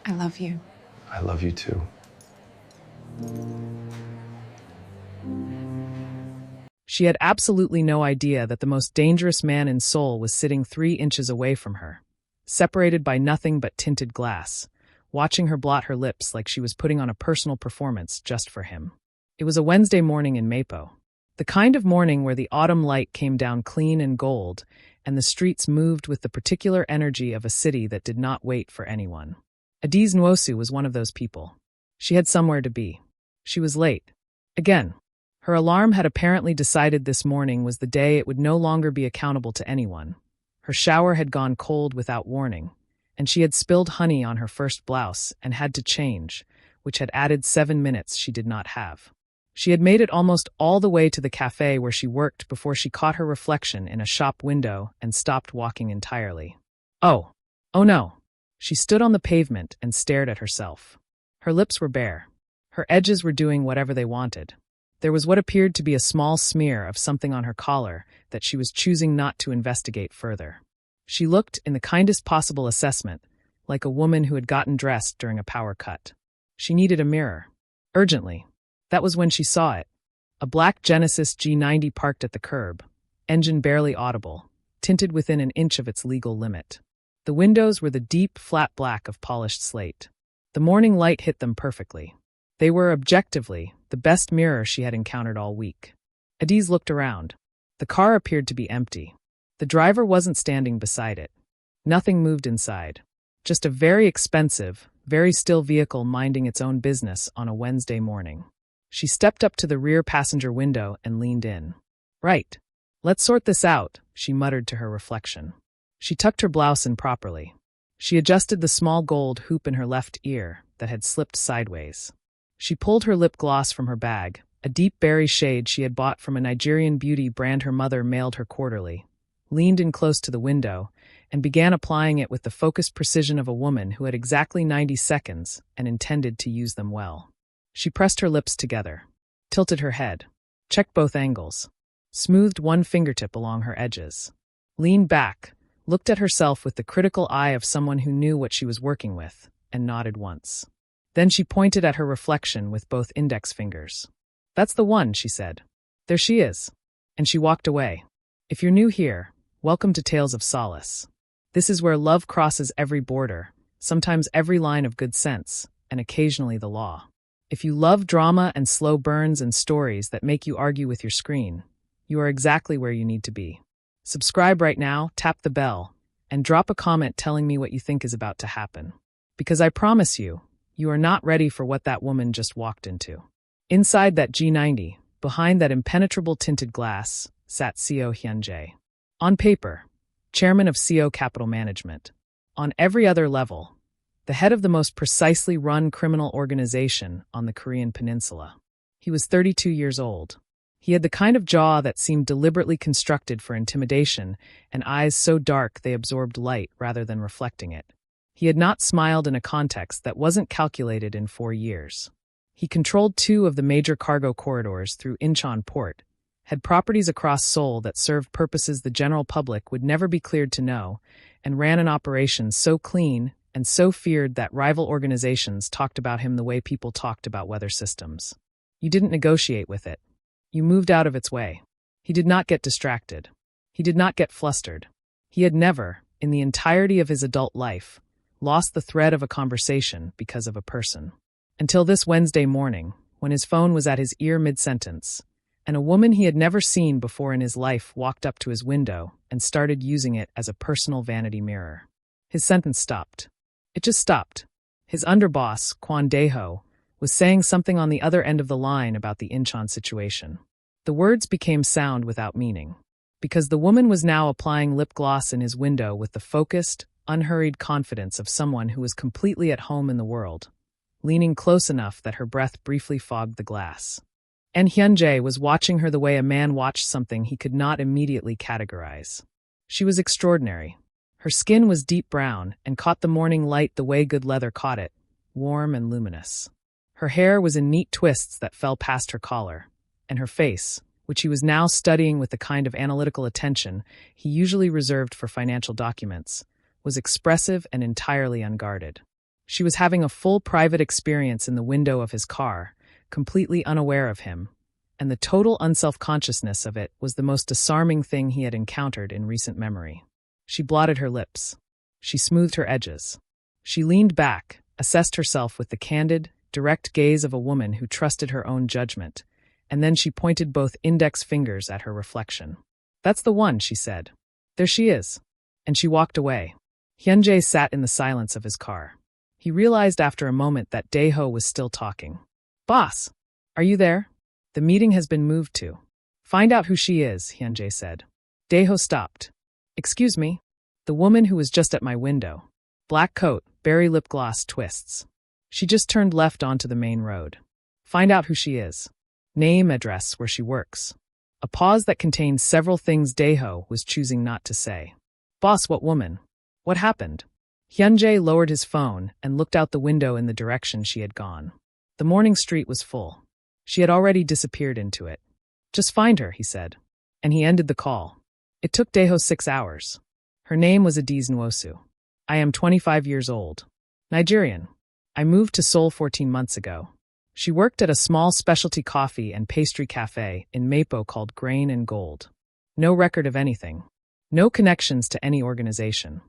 I love you. I love you too. She had absolutely no idea that the most dangerous man in Seoul was sitting 3 inches away from her, separated by nothing but tinted glass, watching her blot her lips like she was putting on a personal performance just for him. It was a Wednesday morning in Mapo. The kind of morning where the autumn light came down clean and gold, and the streets moved with the particular energy of a city that did not wait for anyone. Adiz Nwosu was one of those people. She had somewhere to be. She was late. Again. Her alarm had apparently decided this morning was the day it would no longer be accountable to anyone. Her shower had gone cold without warning, and she had spilled honey on her first blouse and had to change, which had added 7 minutes she did not have. She had made it almost all the way to the cafe where she worked before she caught her reflection in a shop window and stopped walking entirely. Oh no. She stood on the pavement and stared at herself. Her lips were bare. Her edges were doing whatever they wanted. There was what appeared to be a small smear of something on her collar that she was choosing not to investigate further. She looked, in the kindest possible assessment, like a woman who had gotten dressed during a power cut. She needed a mirror. Urgently. That was when she saw it. A black Genesis G90 parked at the curb, engine barely audible, tinted within an inch of its legal limit. The windows were the deep, flat black of polished slate. The morning light hit them perfectly. They were, objectively, the best mirror she had encountered all week. Adiz looked around. The car appeared to be empty. The driver wasn't standing beside it. Nothing moved inside. Just a very expensive, very still vehicle minding its own business on a Wednesday morning. She stepped up to the rear passenger window and leaned in. Right. Let's sort this out, she muttered to her reflection. She tucked her blouse in properly. She adjusted the small gold hoop in her left ear that had slipped sideways. She pulled her lip gloss from her bag, a deep berry shade she had bought from a Nigerian beauty brand her mother mailed her quarterly, leaned in close to the window, and began applying it with the focused precision of a woman who had exactly 90 seconds and intended to use them well. She pressed her lips together, tilted her head, checked both angles, smoothed one fingertip along her edges, leaned back, looked at herself with the critical eye of someone who knew what she was working with, and nodded once. Then she pointed at her reflection with both index fingers. That's the one, she said. There she is. And she walked away. If you're new here, welcome to Tales of Solace. This is where love crosses every border, sometimes every line of good sense, and occasionally the law. If you love drama and slow burns and stories that make you argue with your screen, you are exactly where you need to be. Subscribe right now, tap the bell, and drop a comment telling me what you think is about to happen. Because I promise you, you are not ready for what that woman just walked into. Inside that G90, behind that impenetrable tinted glass, sat Seo Hyun-jae. On paper, chairman of Seo Capital Management. On every other level, the head of the most precisely run criminal organization on the Korean peninsula. He was 32 years old. He had the kind of jaw that seemed deliberately constructed for intimidation and eyes so dark they absorbed light rather than reflecting it. He had not smiled in a context that wasn't calculated in 4 years. He controlled 2 of the major cargo corridors through Incheon Port, had properties across Seoul that served purposes the general public would never be cleared to know, and ran an operation so clean and so feared that rival organizations talked about him the way people talked about weather systems. You didn't negotiate with it. You moved out of its way. He did not get distracted. He did not get flustered. He had never, in the entirety of his adult life, lost the thread of a conversation because of a person. Until this Wednesday morning, when his phone was at his ear mid-sentence, and a woman he had never seen before in his life walked up to his window and started using it as a personal vanity mirror. His sentence stopped. It just stopped. His underboss, Kwon Dae-ho, was saying something on the other end of the line about the Incheon situation. The words became sound without meaning, because the woman was now applying lip gloss in his window with the focused, unhurried confidence of someone who was completely at home in the world, leaning close enough that her breath briefly fogged the glass. And Hyun-jae was watching her the way a man watched something he could not immediately categorize. She was extraordinary. Her skin was deep brown and caught the morning light the way good leather caught it, warm and luminous. Her hair was in neat twists that fell past her collar, and her face, which he was now studying with the kind of analytical attention he usually reserved for financial documents, was expressive and entirely unguarded. She was having a full private experience in the window of his car, completely unaware of him, and the total unself-consciousness of it was the most disarming thing he had encountered in recent memory. She blotted her lips. She smoothed her edges. She leaned back, assessed herself with the candid, direct gaze of a woman who trusted her own judgment, and then she pointed both index fingers at her reflection. "That's the one," she said. "There she is." And she walked away. Hyun-jae sat in the silence of his car. He realized after a moment that Dae-ho was still talking. "Boss, are you there? The meeting has been moved to." "Find out who she is," Hyun-jae said. Dae-ho stopped. "Excuse me?" "The woman who was just at my window. Black coat, berry lip gloss, twists. She just turned left onto the main road. Find out who she is. Name, address, where she works." A pause that contained several things Dae-ho was choosing not to say. "Boss, what woman? What happened?" Hyun-jae lowered his phone and looked out the window in the direction she had gone. The morning street was full. She had already disappeared into it. "Just find her," he said. And he ended the call. It took Dae-ho 6 hours. Her name was Adiz Nwosu. "I am 25 years old. Nigerian. I moved to Seoul 14 months ago." She worked at a small specialty coffee and pastry cafe in Mapo called Grain and Gold. No record of anything. No connections to any organization.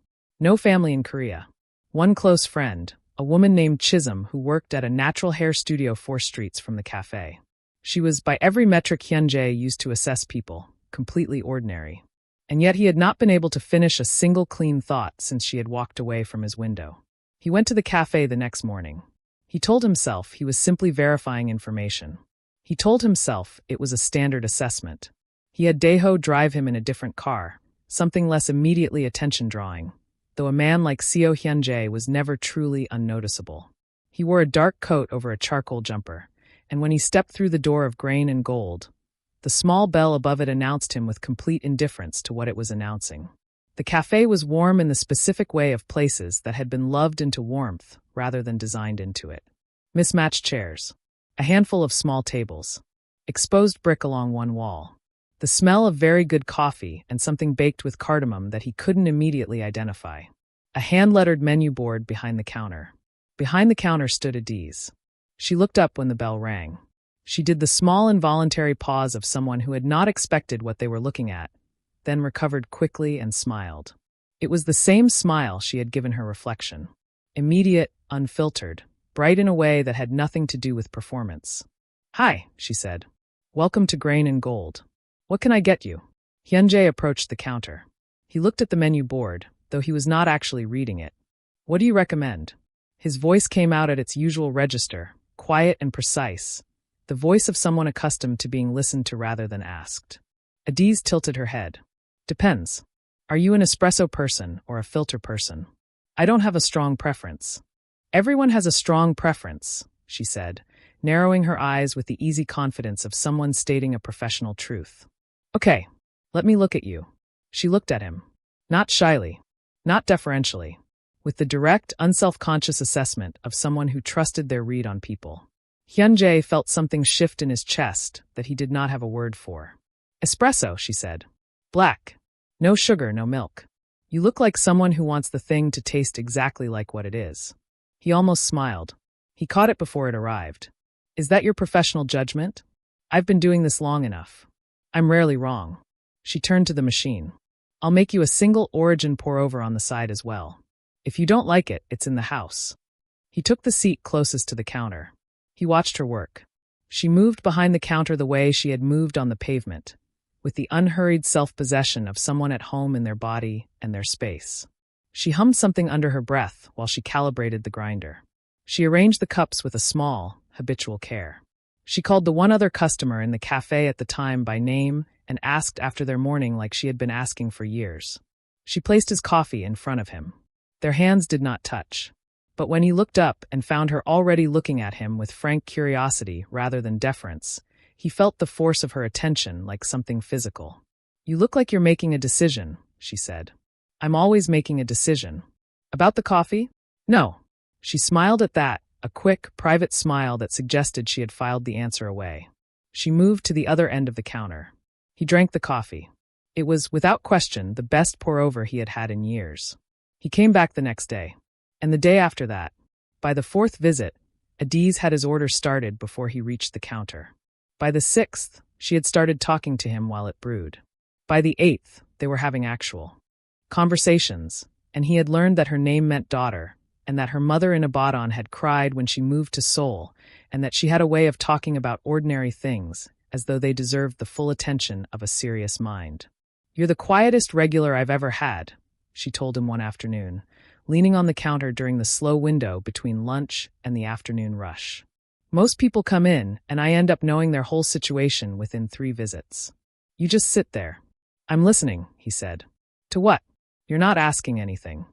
No family in Korea. One close friend, a woman named Chisholm who worked at a natural hair studio 4 streets from the cafe. She was, by every metric Hyun-jae used to assess people, completely ordinary. And yet he had not been able to finish a single clean thought since she had walked away from his window. He went to the cafe the next morning. He told himself he was simply verifying information. He told himself it was a standard assessment. He had Dae-ho drive him in a different car, something less immediately attention-drawing, though a man like Seo Hyun-jae was never truly unnoticeable. He wore a dark coat over a charcoal jumper, and when he stepped through the door of Grain and Gold, the small bell above it announced him with complete indifference to what it was announcing. The cafe was warm in the specific way of places that had been loved into warmth rather than designed into it. Mismatched chairs. A handful of small tables. Exposed brick along one wall. The smell of very good coffee and something baked with cardamom that he couldn't immediately identify. A hand-lettered menu board behind the counter. Behind the counter stood Adiz. She looked up when the bell rang. She did the small involuntary pause of someone who had not expected what they were looking at, then recovered quickly and smiled. It was the same smile she had given her reflection. Immediate, unfiltered, bright in a way that had nothing to do with performance. "Hi," she said. "Welcome to Grain and Gold. What can I get you?" Hyun-jae approached the counter. He looked at the menu board, though he was not actually reading it. "What do you recommend?" His voice came out at its usual register, quiet and precise, the voice of someone accustomed to being listened to rather than asked. Adiz tilted her head. "Depends. Are you an espresso person or a filter person?" "I don't have a strong preference." "Everyone has a strong preference," she said, narrowing her eyes with the easy confidence of someone stating a professional truth. "Okay, let me look at you." She looked at him. Not shyly, not deferentially, with the direct, unself-conscious assessment of someone who trusted their read on people. Hyun-jae felt something shift in his chest that he did not have a word for. "Espresso," she said. "Black. No sugar, no milk. You look like someone who wants the thing to taste exactly like what it is." He almost smiled. He caught it before it arrived. "Is that your professional judgment? I've been doing this long enough. I'm rarely wrong." She turned to the machine. "I'll make you a single origin pour-over on the side as well. If you don't like it, it's in the house." He took the seat closest to the counter. He watched her work. She moved behind the counter the way she had moved on the pavement, with the unhurried self-possession of someone at home in their body and their space. She hummed something under her breath while she calibrated the grinder. She arranged the cups with a small, habitual care. She called the one other customer in the cafe at the time by name and asked after their morning like she had been asking for years. She placed his coffee in front of him. Their hands did not touch. But when he looked up and found her already looking at him with frank curiosity rather than deference, he felt the force of her attention like something physical. "You look like you're making a decision," she said. "I'm always making a decision." "About the coffee?" "No." She smiled at that, a quick, private smile that suggested she had filed the answer away. She moved to the other end of the counter. He drank the coffee. It was, without question, the best pour-over he had had in years. He came back the next day. And the day after that. By the fourth visit, Adiz had his order started before he reached the counter. By the sixth, she had started talking to him while it brewed. By the eighth, they were having actual conversations, and he had learned that her name meant daughter, and that her mother in Ibadan had cried when she moved to Seoul, and that she had a way of talking about ordinary things, as though they deserved the full attention of a serious mind. "You're the quietest regular I've ever had," she told him one afternoon, leaning on the counter during the slow window between lunch and the afternoon rush. "Most people come in, and I end up knowing their whole situation within 3 visits. You just sit there." "I'm listening," he said. "To what?" "You're not asking anything."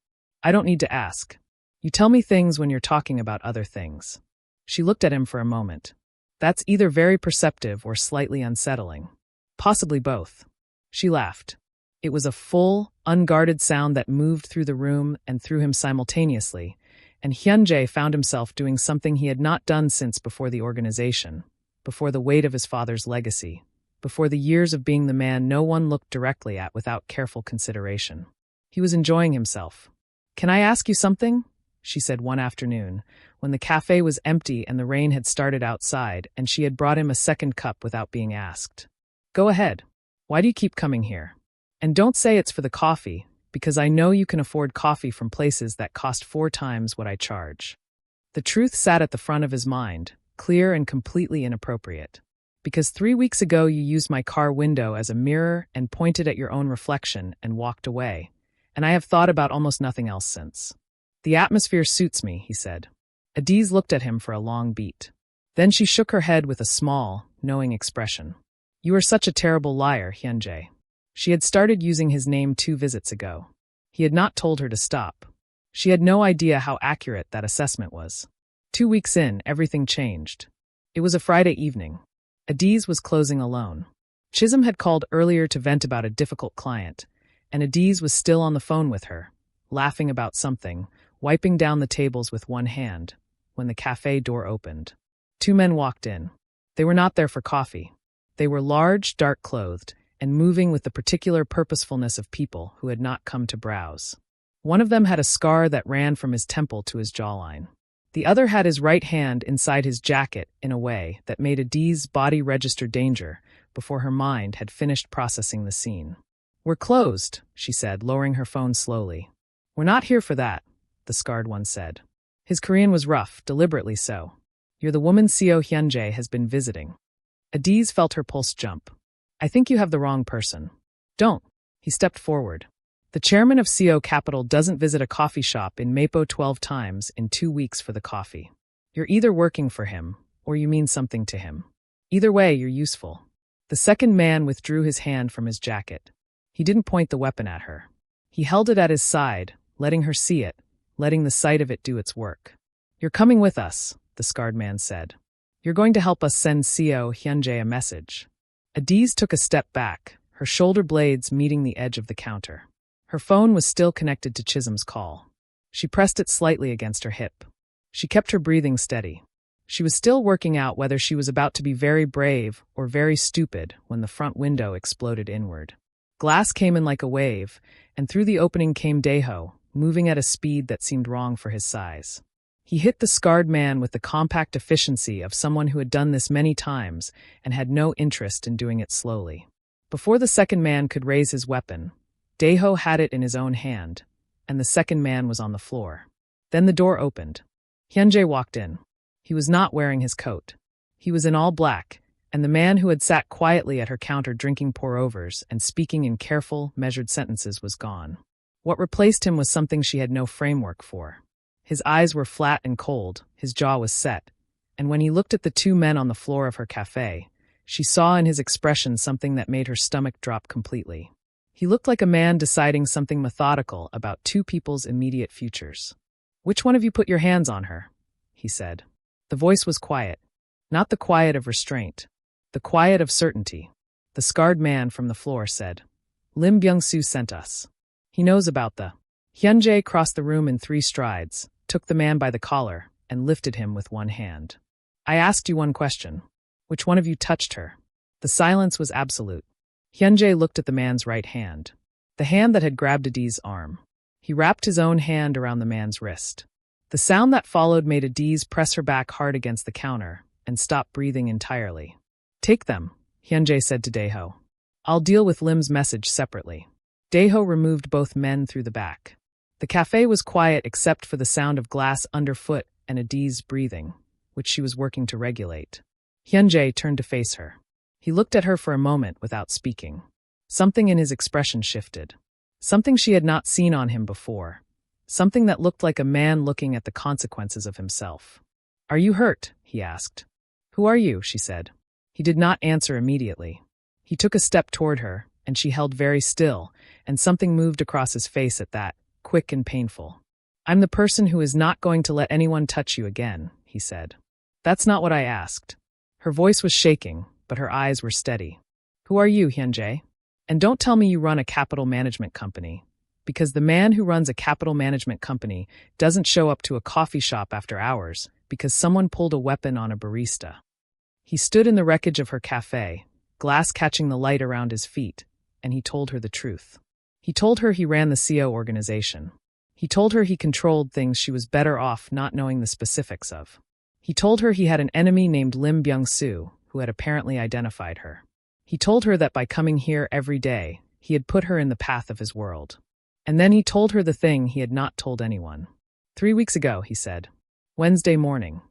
"I don't need to ask. You tell me things when you're talking about other things." She looked at him for a moment. "That's either very perceptive or slightly unsettling." "Possibly both." She laughed. It was a full, unguarded sound that moved through the room and through him simultaneously, and Hyun-jae found himself doing something he had not done since before the organization, before the weight of his father's legacy, before the years of being the man no one looked directly at without careful consideration. He was enjoying himself. "Can I ask you something?" she said one afternoon, when the cafe was empty and the rain had started outside and she had brought him a second cup without being asked. "Go ahead. Why do you keep coming here? And don't say it's for the coffee, because I know you can afford coffee from places that cost 4 times what I charge." The truth sat at the front of his mind, clear and completely inappropriate. "Because 3 weeks ago you used my car window as a mirror and pointed at your own reflection and walked away, and I have thought about almost nothing else since." "The atmosphere suits me," he said. Adiz looked at him for a long beat. Then she shook her head with a small, knowing expression. "You are such a terrible liar, Hyun-jae." She had started using his name 2 visits ago. He had not told her to stop. She had no idea how accurate that assessment was. 2 weeks in, everything changed. It was a Friday evening. Adiz was closing alone. Chisholm had called earlier to vent about a difficult client, and Adiz was still on the phone with her, laughing about something, wiping down the tables with one hand, when the cafe door opened. 2 men walked in. They were not there for coffee. They were large, dark-clothed, and moving with the particular purposefulness of people who had not come to browse. One of them had a scar that ran from his temple to his jawline. The other had his right hand inside his jacket in a way that made Adiz's body register danger before her mind had finished processing the scene. "We're closed," she said, lowering her phone slowly. "We're not here for that," the scarred one said. His Korean was rough, deliberately so. "You're the woman Seo Hyun-jae has been visiting." Adiz felt her pulse jump. "I think you have the wrong person." "Don't." He stepped forward. "The chairman of Seo Capital doesn't visit a coffee shop in Mapo 12 times in 2 weeks for the coffee. You're either working for him, or you mean something to him. Either way, you're useful." The second man withdrew his hand from his jacket. He didn't point the weapon at her. He held it at his side, letting her see it, letting the sight of it do its work. "You're coming with us," the scarred man said. "You're going to help us send Seo Hyun-jae a message." Adiz took a step back, her shoulder blades meeting the edge of the counter. Her phone was still connected to Chisholm's call. She pressed it slightly against her hip. She kept her breathing steady. She was still working out whether she was about to be very brave or very stupid when the front window exploded inward. Glass came in like a wave, and through the opening came Daeho, moving at a speed that seemed wrong for his size. He hit the scarred man with the compact efficiency of someone who had done this many times and had no interest in doing it slowly. Before the second man could raise his weapon, Daeho had it in his own hand, and the second man was on the floor. Then the door opened. Hyun-jae walked in. He was not wearing his coat. He was in all black, and the man who had sat quietly at her counter drinking pour-overs and speaking in careful, measured sentences was gone. What replaced him was something she had no framework for. His eyes were flat and cold, his jaw was set, and when he looked at the 2 men on the floor of her cafe, she saw in his expression something that made her stomach drop completely. He looked like a man deciding something methodical about 2 people's immediate futures. "Which one of you put your hands on her?" he said. The voice was quiet, not the quiet of restraint, the quiet of certainty. The scarred man from the floor said, "Lim Byung-soo sent us. He knows about the—" Hyun-jae crossed the room in 3 strides, took the man by the collar, and lifted him with one hand. "I asked you one question. Which one of you touched her?" The silence was absolute. Hyun-jae looked at the man's right hand, the hand that had grabbed Adiz's arm. He wrapped his own hand around the man's wrist. The sound that followed made Adiz press her back hard against the counter and stop breathing entirely. "Take them," Hyun-jae said to Daeho. "I'll deal with Lim's message separately." Daeho removed both men through the back. The cafe was quiet except for the sound of glass underfoot and Adiz's breathing, which she was working to regulate. Hyun-jae turned to face her. He looked at her for a moment without speaking. Something in his expression shifted. Something she had not seen on him before. Something that looked like a man looking at the consequences of himself. "Are you hurt?" he asked. "Who are you?" she said. He did not answer immediately. He took a step toward her, and she held very still, and something moved across his face at that, quick and painful. "I'm the person who is not going to let anyone touch you again," he said. "That's not what I asked." Her voice was shaking, but her eyes were steady. "Who are you, Hyun-jae? And don't tell me you run a capital management company. Because the man who runs a capital management company doesn't show up to a coffee shop after hours because someone pulled a weapon on a barista." He stood in the wreckage of her cafe, glass catching the light around his feet, and he told her the truth. He told her he ran the Seo organization. He told her he controlled things she was better off not knowing the specifics of. He told her he had an enemy named Lim Byung-soo, who had apparently identified her. He told her that by coming here every day, he had put her in the path of his world. And then he told her the thing he had not told anyone. 3 weeks ago, he said. Wednesday morning.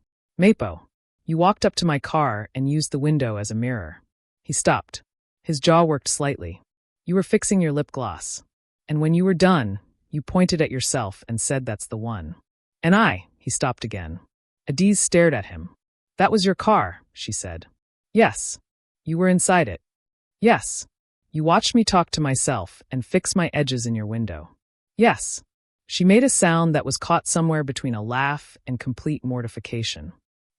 Mapo, you walked up to my car and used the window as a mirror. He stopped. His jaw worked slightly. You were fixing your lip gloss. And when you were done, you pointed at yourself and said that's the one. And he stopped again. Adiz stared at him. That was your car, she said. Yes. You were inside it. Yes. You watched me talk to myself and fix my edges in your window. Yes. She made a sound that was caught somewhere between a laugh and complete mortification.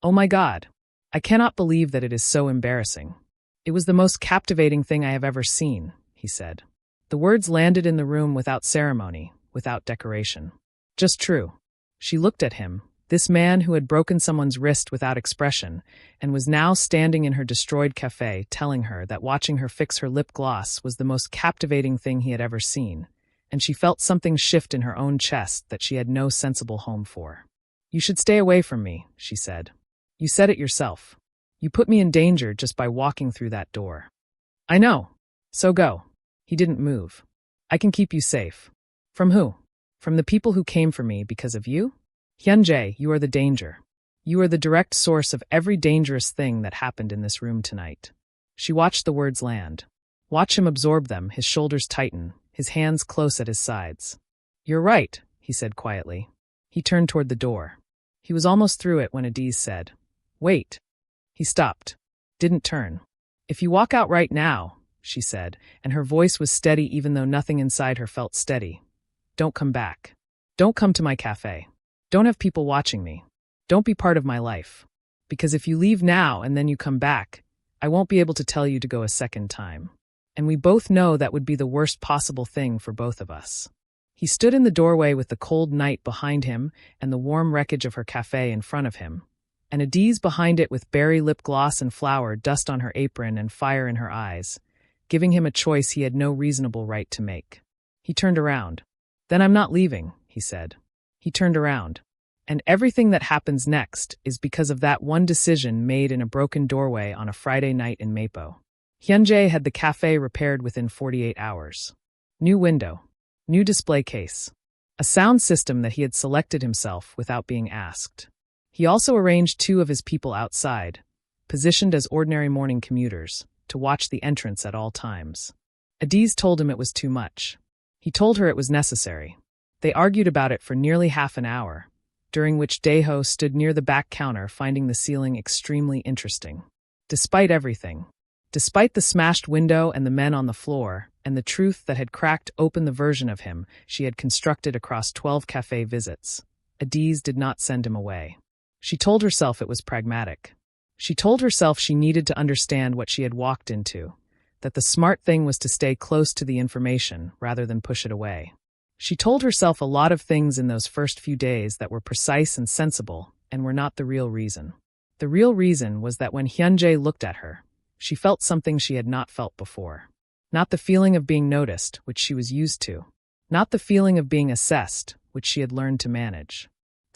Oh my God. I cannot believe that it is so embarrassing. It was the most captivating thing I have ever seen, he said. The words landed in the room without ceremony, without decoration. Just true. She looked at him, this man who had broken someone's wrist without expression, and was now standing in her destroyed cafe telling her that watching her fix her lip gloss was the most captivating thing he had ever seen, and she felt something shift in her own chest that she had no sensible home for. You should stay away from me, she said. You said it yourself. You put me in danger just by walking through that door. I know. So go. He didn't move. I can keep you safe. From who? From the people who came for me because of you? Hyun-jae, you are the danger. You are the direct source of every dangerous thing that happened in this room tonight. She watched the words land. Watch him absorb them, his shoulders tighten, his hands close at his sides. You're right, he said quietly. He turned toward the door. He was almost through it when Adiz said, Wait. He stopped. Didn't turn. If you walk out right now, she said, and her voice was steady even though nothing inside her felt steady. Don't come back. Don't come to my cafe. Don't have people watching me. Don't be part of my life. Because if you leave now and then you come back, I won't be able to tell you to go a second time. And we both know that would be the worst possible thing for both of us. He stood in the doorway with the cold night behind him and the warm wreckage of her cafe in front of him, and Adiz behind it with berry lip gloss and flour dust on her apron and fire in her eyes, giving him a choice he had no reasonable right to make. He turned around. Then I'm not leaving, he said. He turned around. And everything that happens next is because of that one decision made in a broken doorway on a Friday night in Mapo. Hyun-jae had the cafe repaired within 48 hours. New window. New display case. A sound system that he had selected himself without being asked. He also arranged 2 of his people outside, positioned as ordinary morning commuters, to watch the entrance at all times. Adiz told him it was too much. He told her it was necessary. They argued about it for nearly half an hour, during which Daeho stood near the back counter finding the ceiling extremely interesting. Despite everything, despite the smashed window and the men on the floor, and the truth that had cracked open the version of him she had constructed across 12 cafe visits, Adiz did not send him away. She told herself it was pragmatic. She told herself she needed to understand what she had walked into, that the smart thing was to stay close to the information rather than push it away. She told herself a lot of things in those first few days that were precise and sensible and were not the real reason. The real reason was that when Hyun-jae looked at her, she felt something she had not felt before. Not the feeling of being noticed, which she was used to. Not the feeling of being assessed, which she had learned to manage.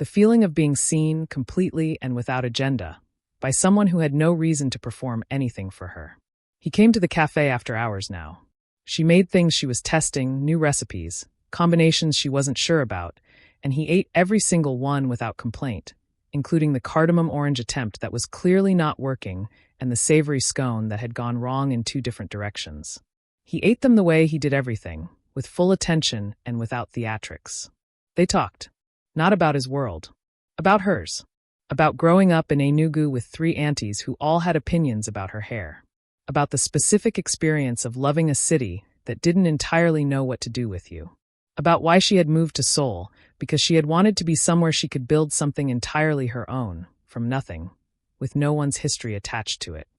The feeling of being seen completely and without agenda by someone who had no reason to perform anything for her. He came to the cafe after hours now. She made things she was testing, new recipes, combinations she wasn't sure about, and he ate every single one without complaint, including the cardamom orange attempt that was clearly not working and the savory scone that had gone wrong in 2 different directions. He ate them the way he did everything, with full attention and without theatrics. They talked. Not about his world. About hers. About growing up in Enugu with 3 aunties who all had opinions about her hair. About the specific experience of loving a city that didn't entirely know what to do with you. About why she had moved to Seoul, because she had wanted to be somewhere she could build something entirely her own, from nothing, with no one's history attached to it.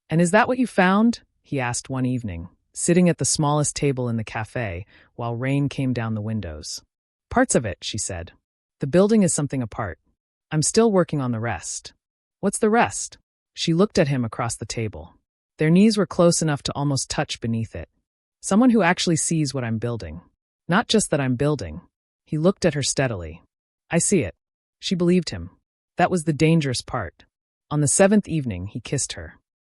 "And is that what you found?" he asked one evening, sitting at the smallest table in the cafe while rain came down the windows. "Parts of it," she said. "The building is something apart. I'm still working on the rest." "What's the rest?" She looked at him across the table. Their knees were close enough to almost touch beneath it. "Someone who actually sees what I'm building. Not just that I'm building." He looked at her steadily. "I see it." She believed him. That was the dangerous part. On the 7th evening, he kissed her.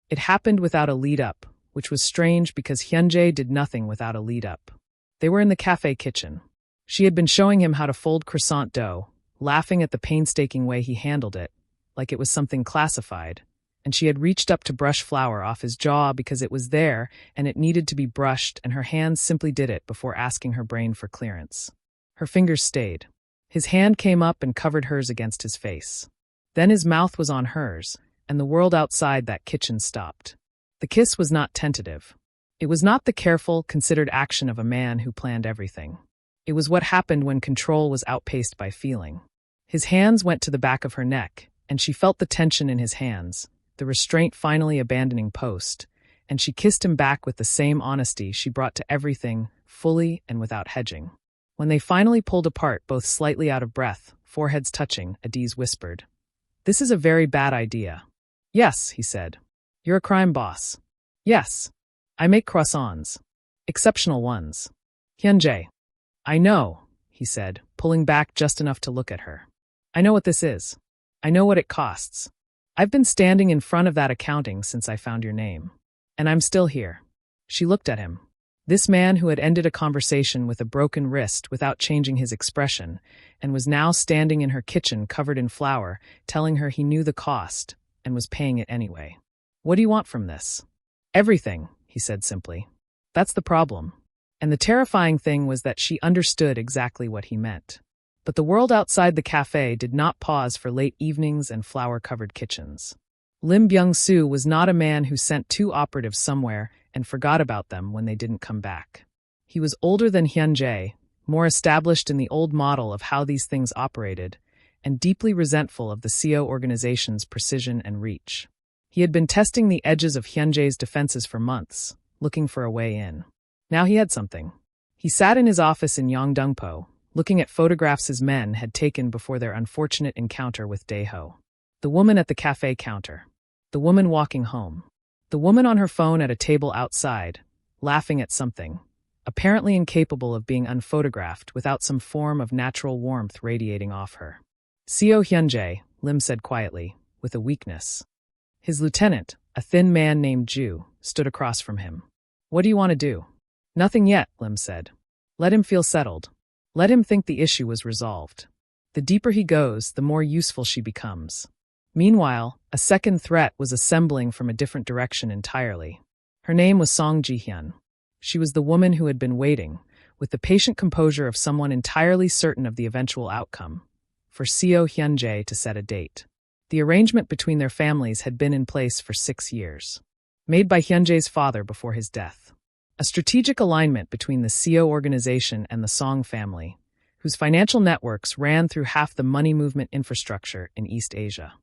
It happened without a lead-up, which was strange because Hyun-jae did nothing without a lead-up. They were in the cafe kitchen. She had been showing him how to fold croissant dough, laughing at the painstaking way he handled it, like it was something classified, and she had reached up to brush flour off his jaw because it was there and it needed to be brushed, and her hands simply did it before asking her brain for clearance. Her fingers stayed. His hand came up and covered hers against his face. Then his mouth was on hers, and the world outside that kitchen stopped. The kiss was not tentative. It was not the careful, considered action of a man who planned everything. It was what happened when control was outpaced by feeling. His hands went to the back of her neck, and she felt the tension in his hands, the restraint finally abandoning post, and she kissed him back with the same honesty she brought to everything, fully and without hedging. When they finally pulled apart, both slightly out of breath, foreheads touching, Adiz whispered, "This is a very bad idea." "Yes," he said. "You're a crime boss." "Yes. I make croissants. Exceptional ones." "Hyun-jae." "I know," he said, pulling back just enough to look at her. "I know what this is. I know what it costs. I've been standing in front of that accounting since I found your name. And I'm still here." She looked at him. This man who had ended a conversation with a broken wrist without changing his expression, and was now standing in her kitchen covered in flour, telling her he knew the cost, and was paying it anyway. "What do you want from this?" "Everything," he said simply. "That's the problem." And the terrifying thing was that she understood exactly what he meant. But the world outside the cafe did not pause for late evenings and flour-covered kitchens. Lim Byung-soo was not a man who sent 2 operatives somewhere and forgot about them when they didn't come back. He was older than Hyun-jae, more established in the old model of how these things operated, and deeply resentful of the Seo organization's precision and reach. He had been testing the edges of Hyun-jae's defenses for months, looking for a way in. Now he had something. He sat in his office in Yeongdeungpo, looking at photographs his men had taken before their unfortunate encounter with Daeho. The woman at the cafe counter. The woman walking home. The woman on her phone at a table outside, laughing at something, apparently incapable of being unphotographed without some form of natural warmth radiating off her. "Seo Hyun-jae," Lim said quietly, with a weakness. His lieutenant, a thin man named Ju, stood across from him. "What do you want to do?" "Nothing yet," Lim said. "Let him feel settled. Let him think the issue was resolved. The deeper he goes, the more useful she becomes." Meanwhile, a second threat was assembling from a different direction entirely. Her name was Song Ji-hyun. She was the woman who had been waiting, with the patient composure of someone entirely certain of the eventual outcome, for Seo Hyun-jae to set a date. The arrangement between their families had been in place for 6 years, made by Hyun-jae's father before his death. A strategic alignment between the Seo organization and the Song family, whose financial networks ran through half the money movement infrastructure in East Asia.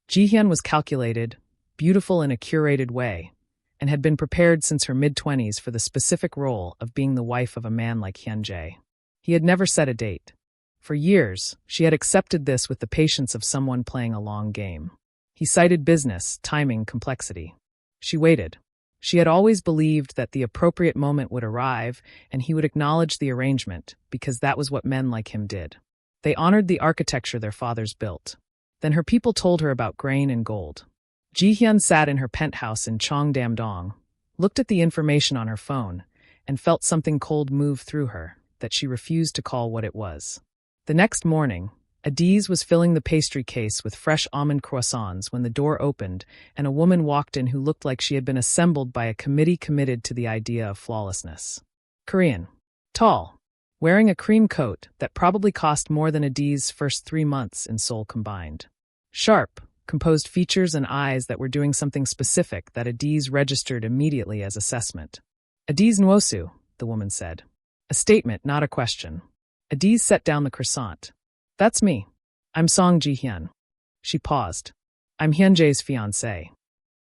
Ji-hyun was calculated, beautiful in a curated way, and had been prepared since her mid-20s for the specific role of being the wife of a man like Hyun-jae. He had never set a date. For years, she had accepted this with the patience of someone playing a long game. He cited business, timing, complexity. She waited. She had always believed that the appropriate moment would arrive and he would acknowledge the arrangement because that was what men like him did. They honored the architecture their fathers built. Then her people told her about grain and gold. Ji-hyun sat in her penthouse in Cheongdam-dong, looked at the information on her phone, and felt something cold move through her that she refused to call what it was. The next morning, Adiz was filling the pastry case with fresh almond croissants when the door opened and a woman walked in who looked like she had been assembled by a committee committed to the idea of flawlessness. Korean. Tall. Wearing a cream coat that probably cost more than Adiz's first 3 months in Seoul combined. Sharp, composed features and eyes that were doing something specific that Adiz registered immediately as assessment. Adiz Nwosu, the woman said. A statement, not a question. Adiz set down the croissant. That's me. I'm Song Ji-hyun. She paused. I'm Hyun-jae's fiancé.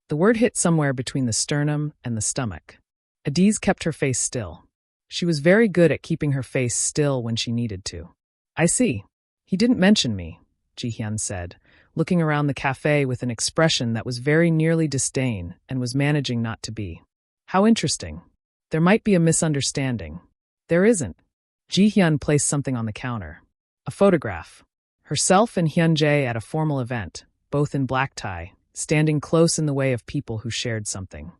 The word hit somewhere between the sternum and the stomach. Adiz kept her face still. She was very good at keeping her face still when she needed to. I see. He didn't mention me, Ji-hyun said, looking around the cafe with an expression that was very nearly disdain and was managing not to be. How interesting. There might be a misunderstanding. There isn't. Ji-hyun placed something on the counter. A photograph. Herself and Hyun-jae at a formal event, both in black tie, standing close in the way of people who shared something.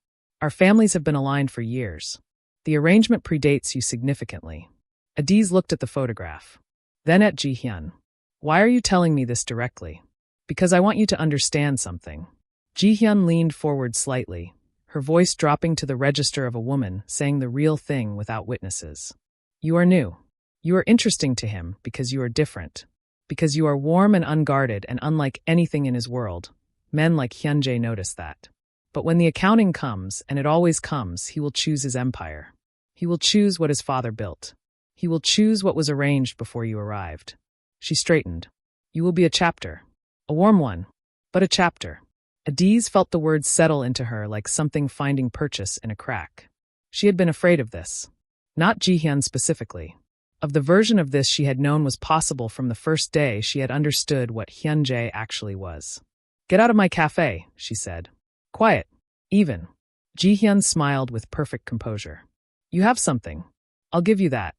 Our families have been aligned for years. The arrangement predates you significantly. Adiz looked at the photograph. Then at Ji-hyun. Why are you telling me this directly? Because I want you to understand something. Ji-hyun leaned forward slightly, her voice dropping to the register of a woman saying the real thing without witnesses. You are new. You are interesting to him because you are different. Because you are warm and unguarded and unlike anything in his world. Men like Hyun-jae notice that. But when the accounting comes, and it always comes, he will choose his empire. He will choose what his father built. He will choose what was arranged before you arrived. She straightened. You will be a chapter. A warm one, but a chapter. Adiz felt the words settle into her like something finding purchase in a crack. She had been afraid of this. Not Ji-hyun specifically. Of the version of this she had known was possible from the first day she had understood what Hyun-jae actually was. Get out of my cafe, she said. Quiet. Even. Ji-hyun smiled with perfect composure. You have something. I'll give you that.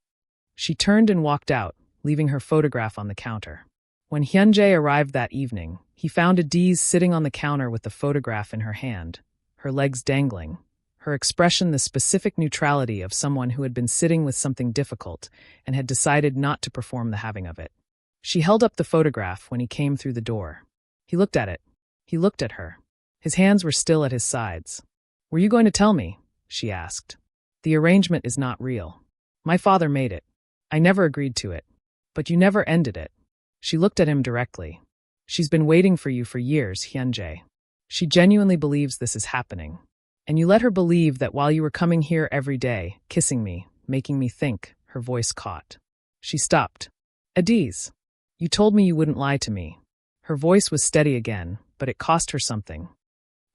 She turned and walked out, leaving her photograph on the counter. When Hyun-jae arrived that evening, he found Adiz sitting on the counter with the photograph in her hand, her legs dangling, her expression the specific neutrality of someone who had been sitting with something difficult and had decided not to perform the having of it. She held up the photograph when he came through the door. He looked at it. He looked at her. His hands were still at his sides. Were you going to tell me? She asked. The arrangement is not real. My father made it. I never agreed to it. But you never ended it. She looked at him directly. She's been waiting for you for years, Hyun-jae. She genuinely believes this is happening. And you let her believe that while you were coming here every day, kissing me, making me think, her voice caught. She stopped. Adiz. You told me you wouldn't lie to me. Her voice was steady again, but it cost her something.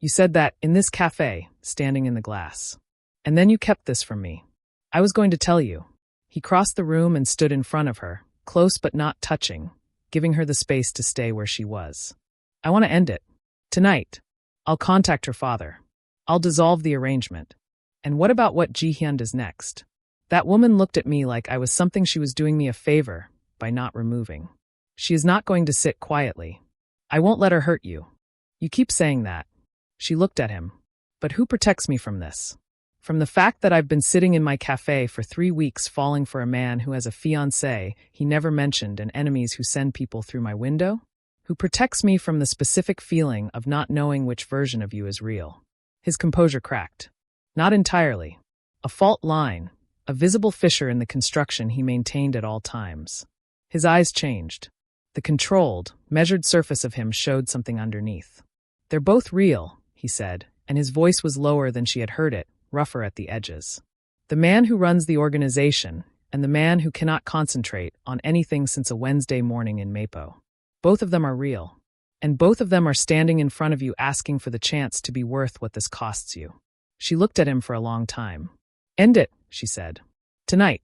You said that, in this cafe, standing in the glass. And then you kept this from me. I was going to tell you. He crossed the room and stood in front of her, close but not touching, giving her the space to stay where she was. I want to end it. Tonight. I'll contact her father. I'll dissolve the arrangement. And what about what Ji-hyun does next? That woman looked at me like I was something she was doing me a favor by not removing. She is not going to sit quietly. I won't let her hurt you. You keep saying that. She looked at him. But who protects me from this? From the fact that I've been sitting in my cafe for 3 weeks falling for a man who has a fiancé he never mentioned and enemies who send people through my window? Who protects me from the specific feeling of not knowing which version of you is real? His composure cracked. Not entirely. A fault line, a visible fissure in the construction he maintained at all times. His eyes changed. The controlled, measured surface of him showed something underneath. They're both real, he said, and his voice was lower than she had heard it, rougher at the edges. The man who runs the organization, and the man who cannot concentrate on anything since a Wednesday morning in Mapo. Both of them are real. And both of them are standing in front of you asking for the chance to be worth what this costs you. She looked at him for a long time. End it, she said. Tonight.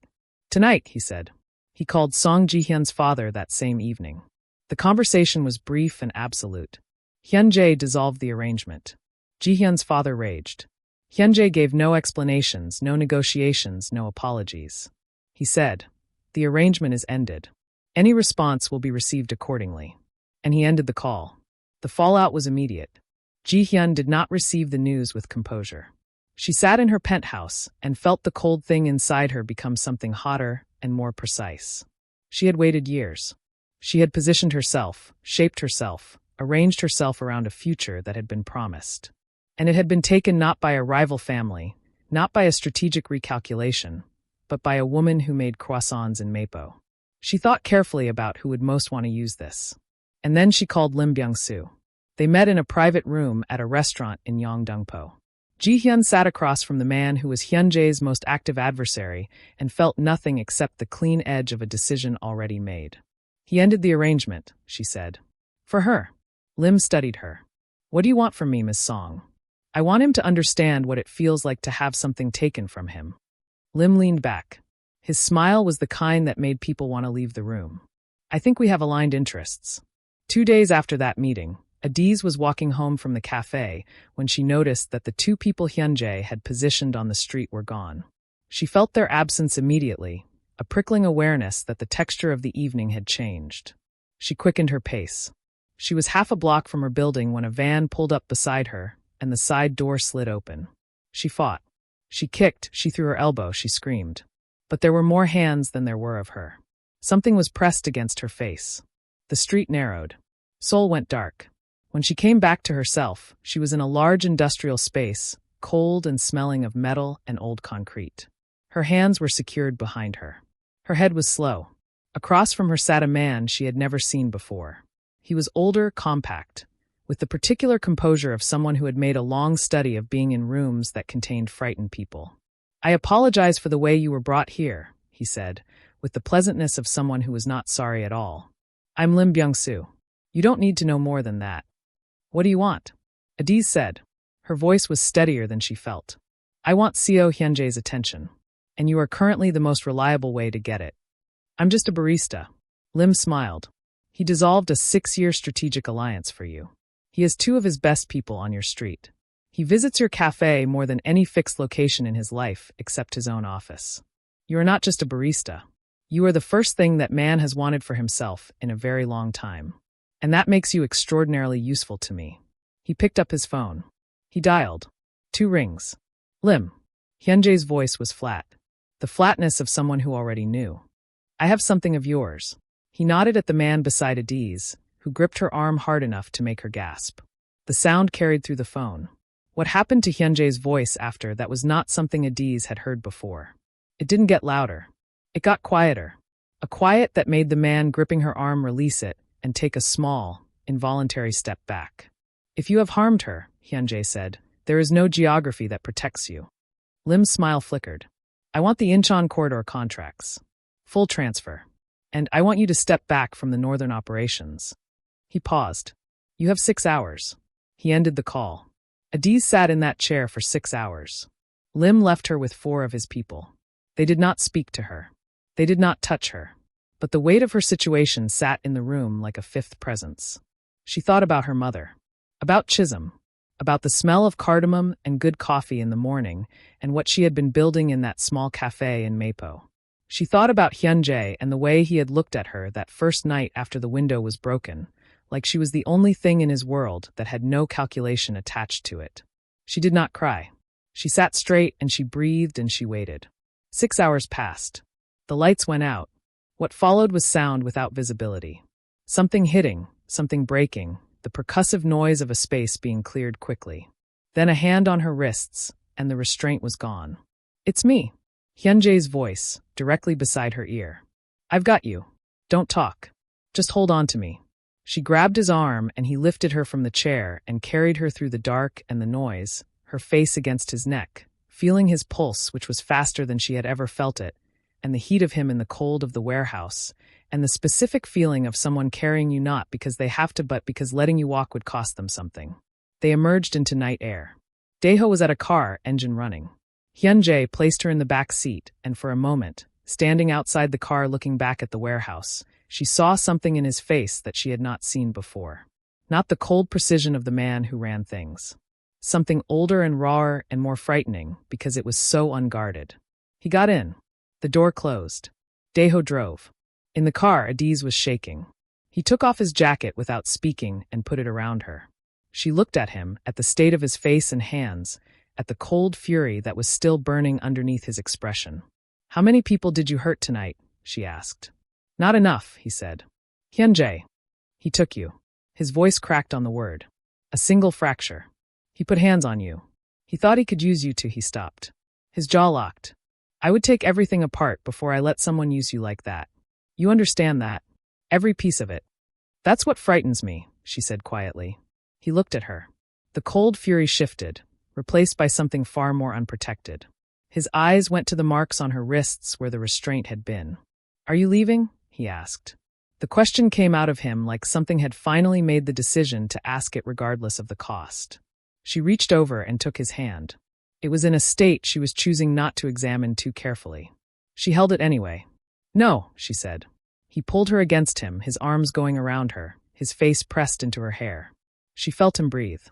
Tonight, he said. He called Song Ji-hyun's father that same evening. The conversation was brief and absolute. Hyun-jae dissolved the arrangement. Ji-hyun's father raged. Hyun-jae gave no explanations, no negotiations, no apologies. He said, the arrangement is ended. Any response will be received accordingly. And he ended the call. The fallout was immediate. Ji-hyun did not receive the news with composure. She sat in her penthouse and felt the cold thing inside her become something hotter and more precise. She had waited years. She had positioned herself, shaped herself, arranged herself around a future that had been promised. And it had been taken not by a rival family, not by a strategic recalculation, but by a woman who made croissants in Mapo. She thought carefully about who would most want to use this. And then she called Lim Byung-soo. They met in a private room at a restaurant in Yongdongpo. Ji-hyun sat across from the man who was Hyun-jae's most active adversary and felt nothing except the clean edge of a decision already made. He ended the arrangement, she said. For her. Lim studied her. What do you want from me, Miss Song? I want him to understand what it feels like to have something taken from him. Lim leaned back. His smile was the kind that made people want to leave the room. I think we have aligned interests. 2 days after that meeting, Adiz was walking home from the cafe when she noticed that the 2 people Hyun-jae had positioned on the street were gone. She felt their absence immediately, a prickling awareness that the texture of the evening had changed. She quickened her pace. She was half a block from her building when a van pulled up beside her, and the side door slid open. She fought. She kicked, she threw her elbow, she screamed. But there were more hands than there were of her. Something was pressed against her face. The street narrowed. Seoul went dark. When she came back to herself, she was in a large industrial space, cold and smelling of metal and old concrete. Her hands were secured behind her. Her head was slow. Across from her sat a man she had never seen before. He was older, compact, with the particular composure of someone who had made a long study of being in rooms that contained frightened people. I apologize for the way you were brought here, he said, with the pleasantness of someone who was not sorry at all. I'm Lim Byung-soo. You don't need to know more than that. What do you want? Adiz said. Her voice was steadier than she felt. I want Seo Hyun-jae's attention, and you are currently the most reliable way to get it. I'm just a barista. Lim smiled. He dissolved a 6-year strategic alliance for you. He has 2 of his best people on your street. He visits your cafe more than any fixed location in his life except his own office. You are not just a barista. You are the first thing that man has wanted for himself in a very long time. And that makes you extraordinarily useful to me. He picked up his phone. He dialed. 2 rings. Lim. Hyun-jae's voice was flat. The flatness of someone who already knew. I have something of yours. He nodded at the man beside Adiz, who gripped her arm hard enough to make her gasp. The sound carried through the phone. What happened to Hyun-jae's voice after that was not something Adiz had heard before. It didn't get louder. It got quieter. A quiet that made the man gripping her arm release it and take a small, involuntary step back. If you have harmed her, Hyun-jae said, there is no geography that protects you. Lim's smile flickered. I want the Incheon corridor contracts. Full transfer. And I want you to step back from the northern operations. He paused. You have 6 hours. He ended the call. Adiz sat in that chair for 6 hours. Lim left her with 4 of his people. They did not speak to her. They did not touch her. But the weight of her situation sat in the room like a 5th presence. She thought about her mother, about Chisholm, about the smell of cardamom and good coffee in the morning, and what she had been building in that small cafe in Mapo. She thought about Hyun-jae and the way he had looked at her that first night after the window was broken, like she was the only thing in his world that had no calculation attached to it. She did not cry. She sat straight and she breathed and she waited. 6 hours passed. The lights went out. What followed was sound without visibility. Something hitting, something breaking, the percussive noise of a space being cleared quickly. Then a hand on her wrists, and the restraint was gone. It's me. Hyun-jae's voice, directly beside her ear. I've got you. Don't talk. Just hold on to me. She grabbed his arm and he lifted her from the chair and carried her through the dark and the noise, her face against his neck, feeling his pulse, which was faster than she had ever felt it, and the heat of him in the cold of the warehouse, and the specific feeling of someone carrying you not because they have to but because letting you walk would cost them something. They emerged into night air. Daeho was at a car, engine running. Hyun-jae placed her in the back seat, and for a moment, standing outside the car looking back at the warehouse, she saw something in his face that she had not seen before. Not the cold precision of the man who ran things. Something older and rawer and more frightening because it was so unguarded. He got in. The door closed. Daeho drove. In the car, Adiz was shaking. He took off his jacket without speaking and put it around her. She looked at him, at the state of his face and hands, at the cold fury that was still burning underneath his expression. "How many people did you hurt tonight?" she asked. "Not enough," he said. "Hyun-jae. He took you." His voice cracked on the word. "A single fracture. He put hands on you. He thought he could use you till he stopped." His jaw locked. "I would take everything apart before I let someone use you like that. You understand that? Every piece of it." "That's what frightens me," she said quietly. He looked at her. The cold fury shifted, replaced by something far more unprotected. His eyes went to the marks on her wrists where the restraint had been. "Are you leaving?" he asked. The question came out of him like something had finally made the decision to ask it regardless of the cost. She reached over and took his hand. It was in a state she was choosing not to examine too carefully. She held it anyway. "No," she said. He pulled her against him, his arms going around her, his face pressed into her hair. She felt him breathe.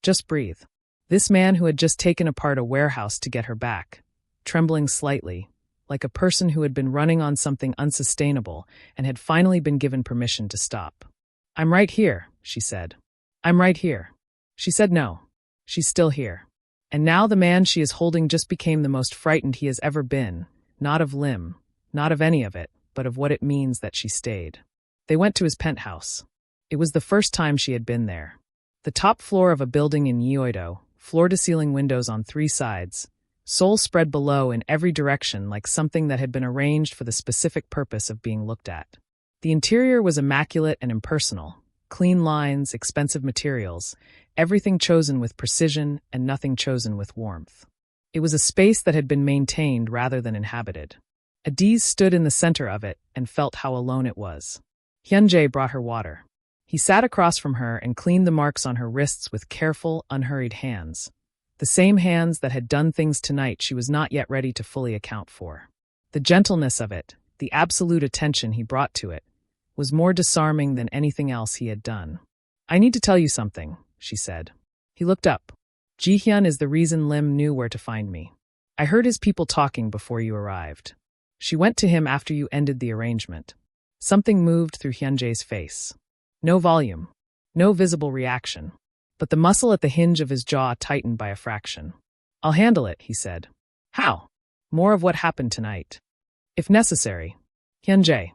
Just breathe. This man who had just taken apart a warehouse to get her back, trembling slightly, like a person who had been running on something unsustainable and had finally been given permission to stop. "I'm right here," she said. "I'm right here." She said no. She's still here. And now the man she is holding just became the most frightened he has ever been, not of Lim, not of any of it, but of what it means that she stayed. They went to his penthouse. It was the first time she had been there. The top floor of a building in Yeouido, floor-to-ceiling windows on 3 sides, Seoul spread below in every direction like something that had been arranged for the specific purpose of being looked at. The interior was immaculate and impersonal, clean lines, expensive materials, everything chosen with precision and nothing chosen with warmth. It was a space that had been maintained rather than inhabited. Adiz stood in the center of it and felt how alone it was. Hyun-jae brought her water. He sat across from her and cleaned the marks on her wrists with careful, unhurried hands. The same hands that had done things tonight she was not yet ready to fully account for. The gentleness of it, the absolute attention he brought to it, was more disarming than anything else he had done. "I need to tell you something," she said. He looked up. "Ji-hyun is the reason Lim knew where to find me. I heard his people talking before you arrived." She went to him after you ended the arrangement. Something moved through Hyun-jae's face. No volume, no visible reaction, but the muscle at the hinge of his jaw tightened by a fraction. "I'll handle it," he said. "How?" "More of what happened tonight. If necessary." "Hyun-jae."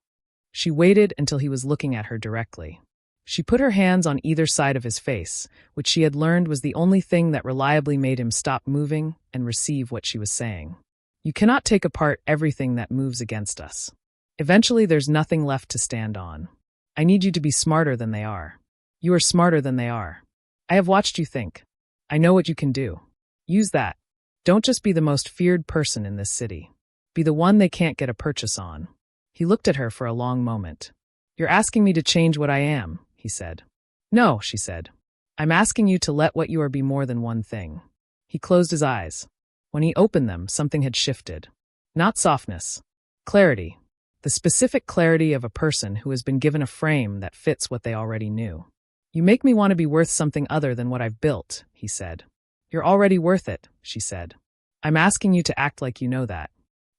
She waited until he was looking at her directly. She put her hands on either side of his face, which she had learned was the only thing that reliably made him stop moving and receive what she was saying. "You cannot take apart everything that moves against us. Eventually there's nothing left to stand on. I need you to be smarter than they are. You are smarter than they are. I have watched you think. I know what you can do. Use that. Don't just be the most feared person in this city. Be the one they can't get a purchase on." He looked at her for a long moment. "You're asking me to change what I am," he said. "No," she said. "I'm asking you to let what you are be more than one thing." He closed his eyes. When he opened them, something had shifted. Not softness. Clarity. The specific clarity of a person who has been given a frame that fits what they already knew. "You make me want to be worth something other than what I've built," he said. "You're already worth it," she said. "I'm asking you to act like you know that."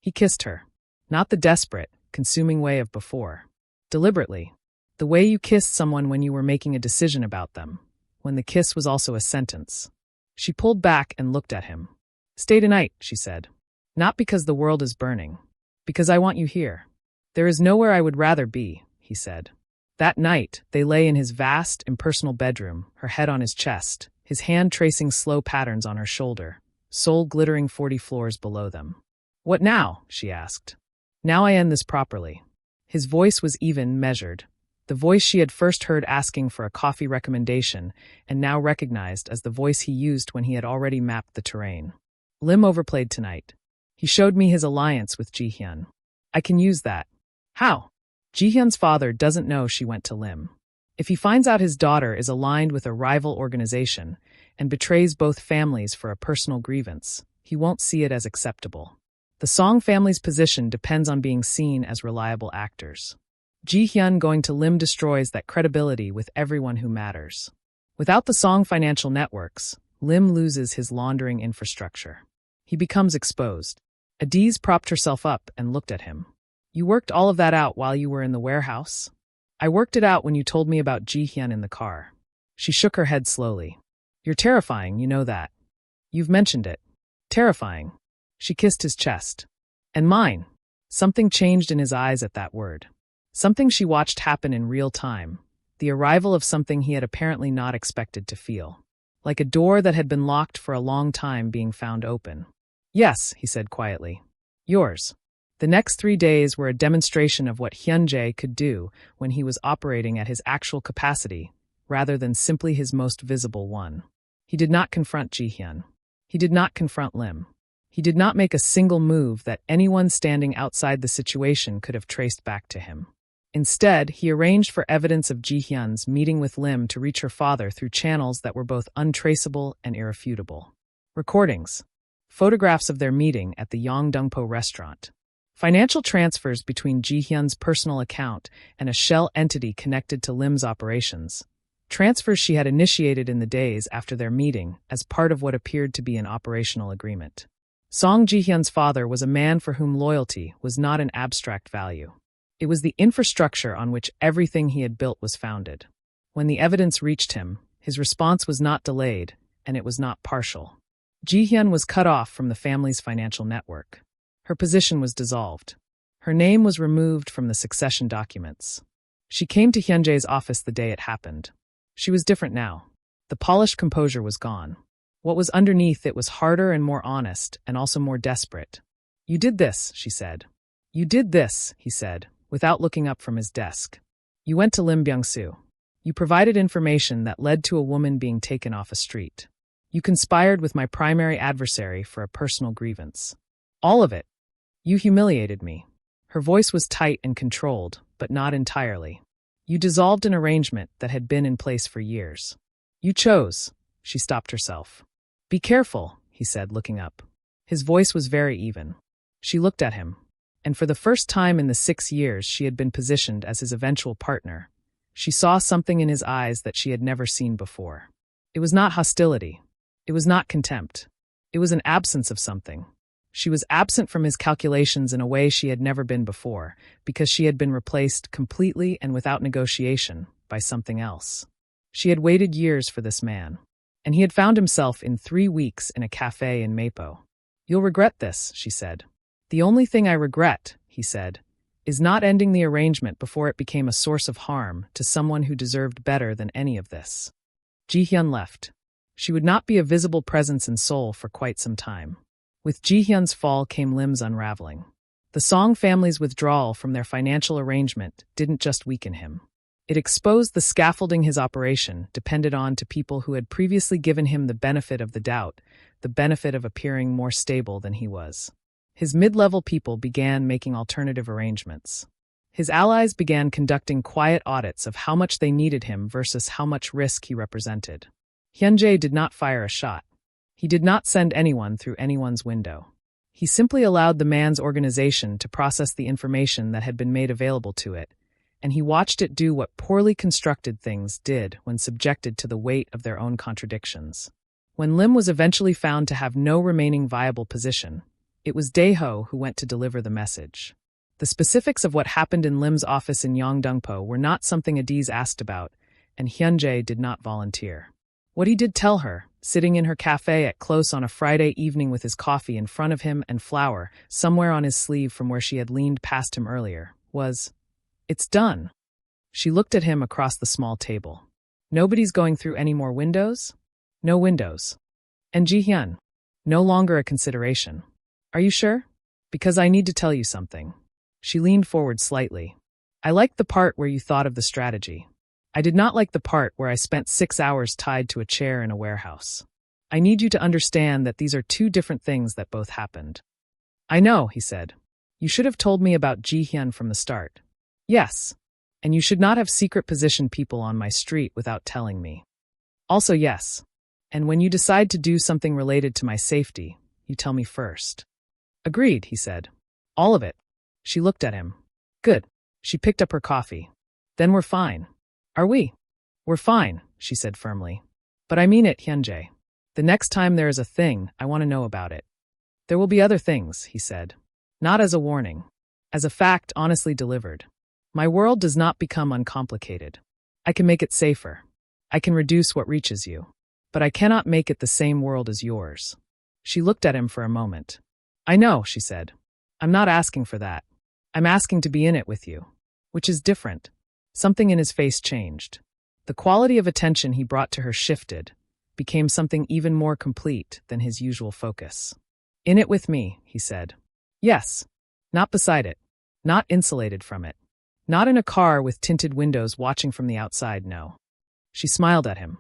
He kissed her. Not the desperate, consuming way of before. Deliberately. The way you kissed someone when you were making a decision about them, when the kiss was also a sentence. She pulled back and looked at him. "Stay tonight," she said. "Not because the world is burning. Because I want you here." "There is nowhere I would rather be," he said. That night, they lay in his vast, impersonal bedroom, her head on his chest, his hand tracing slow patterns on her shoulder, Seoul glittering 40 floors below them. "What now?" she asked. "Now I end this properly." His voice was even, measured. The voice she had first heard asking for a coffee recommendation and now recognized as the voice he used when he had already mapped the terrain. "Lim overplayed tonight. He showed me his alliance with Ji-hyun. I can use that." "How?" "Ji-hyun's father doesn't know she went to Lim. If he finds out his daughter is aligned with a rival organization and betrays both families for a personal grievance, he won't see it as acceptable. The Song family's position depends on being seen as reliable actors. Ji-hyun going to Lim destroys that credibility with everyone who matters. Without the Song financial networks, Lim loses his laundering infrastructure. He becomes exposed." Adiz propped herself up and looked at him. You worked all of that out while you were in the warehouse? I worked it out when you told me about Ji-hyun in the car. She shook her head slowly. You're terrifying, you know that. You've mentioned it. Terrifying. She kissed his chest. And mine. Something changed in his eyes at that word. Something she watched happen in real time. The arrival of something he had apparently not expected to feel. Like a door that had been locked for a long time being found open. Yes, he said quietly. Yours. The next 3 days were a demonstration of what Hyun-jae could do when he was operating at his actual capacity, rather than simply his most visible one. He did not confront Ji-hyun. He did not confront Lim. He did not make a single move that anyone standing outside the situation could have traced back to him. Instead, he arranged for evidence of Ji-hyun's meeting with Lim to reach her father through channels that were both untraceable and irrefutable. Recordings. Photographs of their meeting at the Yongdongpo restaurant. Financial transfers between Ji-hyun's personal account and a shell entity connected to Lim's operations. Transfers she had initiated in the days after their meeting as part of what appeared to be an operational agreement. Song Ji-hyun's father was a man for whom loyalty was not an abstract value. It was the infrastructure on which everything he had built was founded. When the evidence reached him, his response was not delayed, and it was not partial. Ji-hyun was cut off from the family's financial network. Her position was dissolved. Her name was removed from the succession documents. She came to Hyun-jae's office the day it happened. She was different now. The polished composure was gone. What was underneath it was harder and more honest, and also more desperate. You did this, she said. You did this, he said, without looking up from his desk. You went to Lim Byung-soo. You provided information that led to a woman being taken off a street. You conspired with my primary adversary for a personal grievance. All of it. You humiliated me. Her voice was tight and controlled, but not entirely. You dissolved an arrangement that had been in place for years. You chose. She stopped herself. Be careful, he said, looking up. His voice was very even. She looked at him, and for the first time in the 6 years she had been positioned as his eventual partner, she saw something in his eyes that she had never seen before. It was not hostility. It was not contempt. It was an absence of something. She was absent from his calculations in a way she had never been before, because she had been replaced completely and without negotiation by something else. She had waited years for this man, and he had found himself in 3 weeks in a cafe in Mapo. You'll regret this, she said. The only thing I regret, he said, is not ending the arrangement before it became a source of harm to someone who deserved better than any of this. Ji-hyun left. She would not be a visible presence in Seoul for quite some time. With Ji-hyun's fall came Lim's unraveling. The Song family's withdrawal from their financial arrangement didn't just weaken him. It exposed the scaffolding his operation depended on to people who had previously given him the benefit of the doubt, the benefit of appearing more stable than he was. His mid-level people began making alternative arrangements. His allies began conducting quiet audits of how much they needed him versus how much risk he represented. Hyun-jae did not fire a shot. He did not send anyone through anyone's window. He simply allowed the man's organization to process the information that had been made available to it, and he watched it do what poorly constructed things did when subjected to the weight of their own contradictions. When Lim was eventually found to have no remaining viable position, it was Dae-ho who went to deliver the message. The specifics of what happened in Lim's office in Yongdongpo were not something Adiz asked about, and Hyun-jae did not volunteer. What he did tell her, sitting in her cafe at close on a Friday evening with his coffee in front of him and flour somewhere on his sleeve from where she had leaned past him earlier, was, "It's done." She looked at him across the small table. Nobody's going through any more windows? No windows. And Ji-hyun? No longer a consideration. Are you sure? Because I need to tell you something. She leaned forward slightly. I liked the part where you thought of the strategy. I did not like the part where I spent 6 hours tied to a chair in a warehouse. I need you to understand that these are 2 different things that both happened. I know, he said. You should have told me about Ji-hyun from the start. Yes. And you should not have secret positioned people on my street without telling me. Also yes. And when you decide to do something related to my safety, you tell me first. Agreed, he said. All of it. She looked at him. Good. She picked up her coffee. Then we're fine. Are we? We're fine, she said firmly. But I mean it, Hyun-jae. The next time there is a thing, I want to know about it. There will be other things, he said. Not as a warning. As a fact honestly delivered. My world does not become uncomplicated. I can make it safer. I can reduce what reaches you. But I cannot make it the same world as yours. She looked at him for a moment. I know, she said. I'm not asking for that. I'm asking to be in it with you. Which is different. Something in his face changed. The quality of attention he brought to her shifted, became something even more complete than his usual focus. In it with me, he said. Yes. Not beside it. Not insulated from it. Not in a car with tinted windows watching from the outside, no. She smiled at him.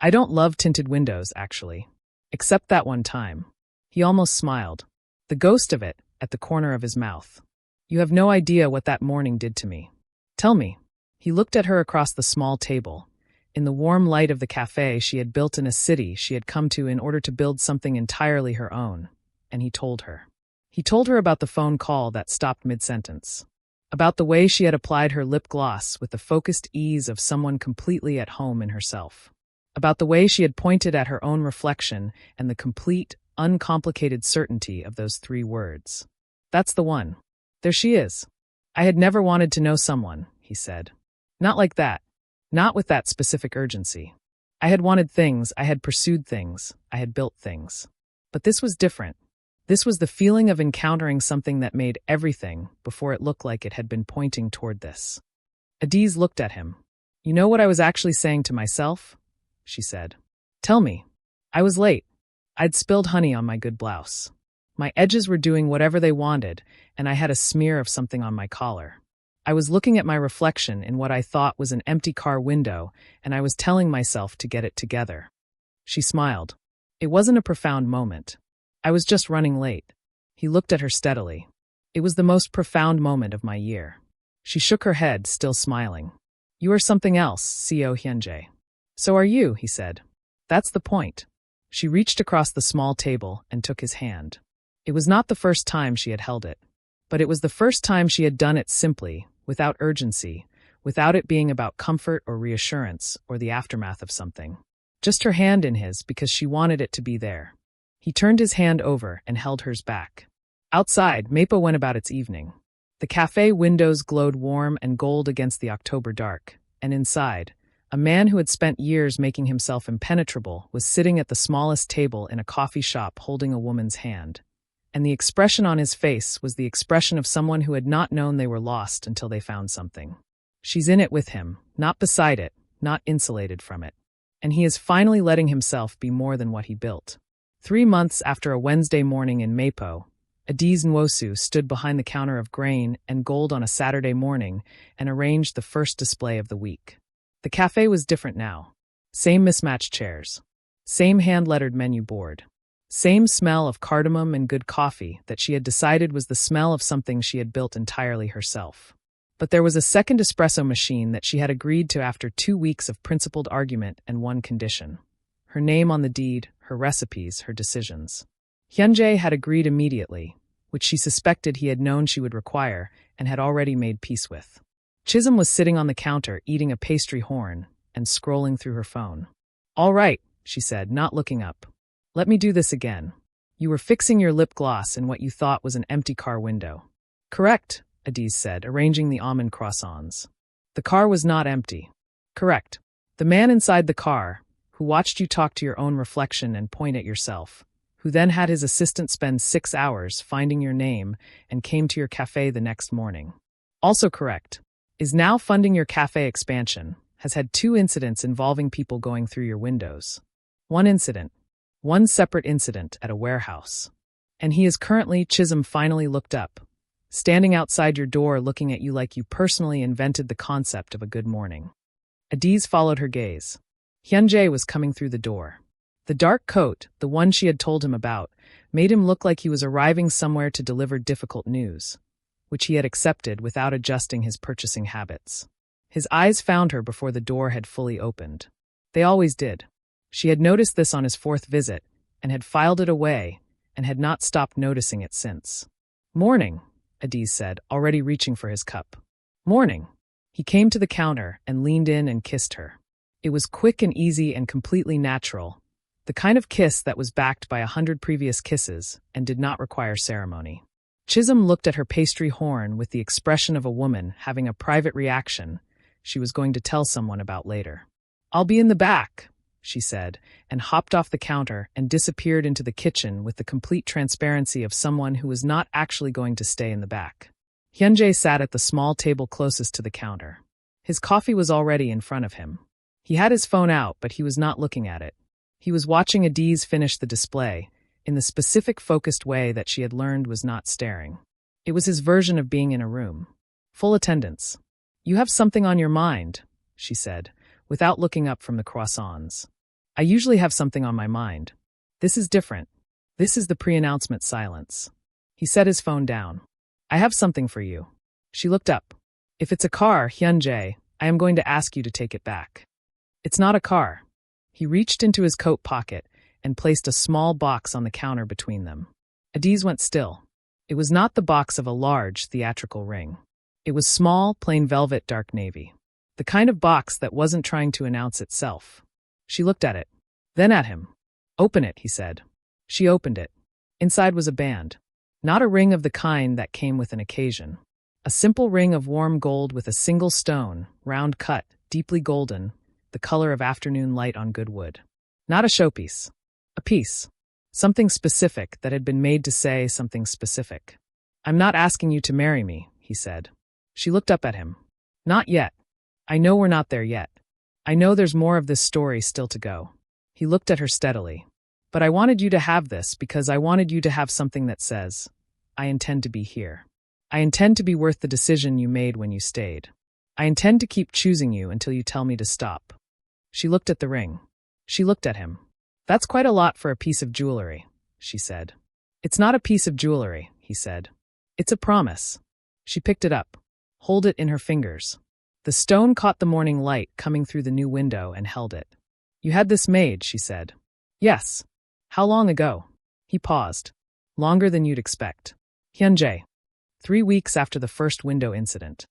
I don't love tinted windows, actually. Except that one time. He almost smiled. The ghost of it, at the corner of his mouth. You have no idea what that morning did to me. Tell me. He looked at her across the small table. In the warm light of the cafe she had built in a city she had come to in order to build something entirely her own. And he told her. He told her about the phone call that stopped mid-sentence. About the way she had applied her lip gloss with the focused ease of someone completely at home in herself. About the way she had pointed at her own reflection and the complete, uncomplicated certainty of those 3 words. That's the one. There she is. I had never wanted to know someone, he said. Not like that. Not with that specific urgency. I had wanted things, I had pursued things, I had built things. But this was different. This was the feeling of encountering something that made everything before it looked like it had been pointing toward this. Adiz looked at him. You know what I was actually saying to myself? She said. Tell me. I was late. I'd spilled honey on my good blouse. My edges were doing whatever they wanted, and I had a smear of something on my collar. I was looking at my reflection in what I thought was an empty car window, and I was telling myself to get it together. She smiled. It wasn't a profound moment. I was just running late. He looked at her steadily. It was the most profound moment of my year. She shook her head, still smiling. You are something else, Seo Hyun-jae. So are you, he said. That's the point. She reached across the small table and took his hand. It was not the first time she had held it. But it was the first time she had done it simply, without urgency, without it being about comfort or reassurance or the aftermath of something. Just her hand in his because she wanted it to be there. He turned his hand over and held hers back. Outside, Mapo went about its evening. The cafe windows glowed warm and gold against the October dark, and inside, a man who had spent years making himself impenetrable was sitting at the smallest table in a coffee shop holding a woman's hand. And the expression on his face was the expression of someone who had not known they were lost until they found something. She's in it with him, not beside it, not insulated from it. And he is finally letting himself be more than what he built. 3 months after a Wednesday morning in Mapo, Adiz Nwosu stood behind the counter of grain and gold on a Saturday morning and arranged the first display of the week. The cafe was different now. Same mismatched chairs. Same hand-lettered menu board. Same smell of cardamom and good coffee that she had decided was the smell of something she had built entirely herself. But there was a second espresso machine that she had agreed to after 2 weeks of principled argument and one condition. Her name on the deed, her recipes, her decisions. Hyun-jae had agreed immediately, which she suspected he had known she would require and had already made peace with. Chisholm was sitting on the counter eating a pastry horn and scrolling through her phone. All right, she said, not looking up. Let me do this again. You were fixing your lip gloss in what you thought was an empty car window. Correct, Adiz said, arranging the almond croissants. The car was not empty. Correct. The man inside the car, who watched you talk to your own reflection and point at yourself, who then had his assistant spend 6 hours finding your name and came to your cafe the next morning. Also correct. Is now funding your cafe expansion, has had 2 incidents involving people going through your windows. One separate incident at a warehouse. And he is currently, Chisholm finally looked up, standing outside your door looking at you like you personally invented the concept of a good morning. Adiz followed her gaze. Hyun-jae was coming through the door. The dark coat, the one she had told him about, made him look like he was arriving somewhere to deliver difficult news, which he had accepted without adjusting his purchasing habits. His eyes found her before the door had fully opened. They always did. She had noticed this on his 4th visit, and had filed it away, and had not stopped noticing it since. Morning, Adiz said, already reaching for his cup. Morning. He came to the counter and leaned in and kissed her. It was quick and easy and completely natural, the kind of kiss that was backed by 100 previous kisses and did not require ceremony. Chisholm looked at her pastry horn with the expression of a woman having a private reaction she was going to tell someone about later. "I'll be in the back," she said, and hopped off the counter and disappeared into the kitchen with the complete transparency of someone who was not actually going to stay in the back. Hyun-jae sat at the small table closest to the counter. His coffee was already in front of him. He had his phone out, but he was not looking at it. He was watching Adiz finish the display, in the specific focused way that she had learned was not staring. It was his version of being in a room. Full attendance. "You have something on your mind," she said, without looking up from the croissants. "I usually have something on my mind. This is different. This is the pre-announcement silence." He set his phone down. "I have something for you." She looked up. "If it's a car, Hyun-jae, I am going to ask you to take it back." "It's not a car." He reached into his coat pocket and placed a small box on the counter between them. Adiz went still. It was not the box of a large theatrical ring. It was small, plain velvet dark navy. The kind of box that wasn't trying to announce itself. She looked at it. Then at him. "Open it," he said. She opened it. Inside was a band. Not a ring of the kind that came with an occasion. A simple ring of warm gold with a single stone, round cut, deeply golden, the color of afternoon light on good wood. Not a showpiece. A piece. Something specific that had been made to say something specific. "I'm not asking you to marry me," he said. She looked up at him. "Not yet. I know we're not there yet. I know there's more of this story still to go." He looked at her steadily. "But I wanted you to have this because I wanted you to have something that says, I intend to be here. I intend to be worth the decision you made when you stayed. I intend to keep choosing you until you tell me to stop." She looked at the ring. She looked at him. "That's quite a lot for a piece of jewelry," she said. "It's not a piece of jewelry," he said. "It's a promise." She picked it up. Hold it in her fingers. The stone caught the morning light coming through the new window and held it. "You had this made," she said. "Yes." "How long ago?" He paused. "Longer than you'd expect." Hyun-jae. 3 weeks after the first window incident.